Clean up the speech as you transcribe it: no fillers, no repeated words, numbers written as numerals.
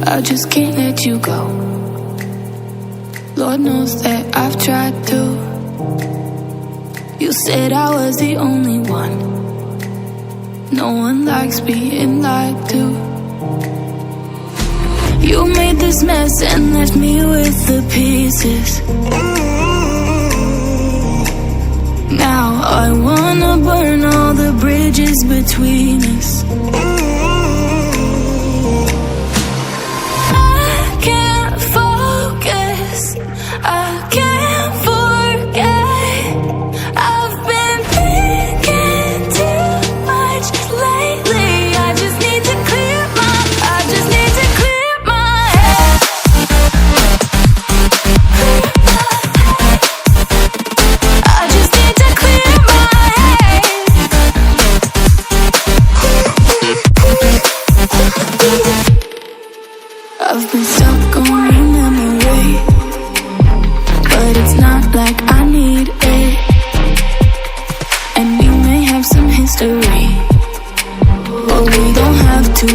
I just can't let you go. Lord knows that I've tried to. You said I was the only one. No one likes being lied to. You made this mess and left me with the pieces. Now I wanna burn all the bridges between us. I can't focus, I can't forget. I've been thinking too much lately. I just need to clear my head. I just need to clear my head. I've been stuck on your memory, but it's not like I need it. And we may have some history, but we don't have to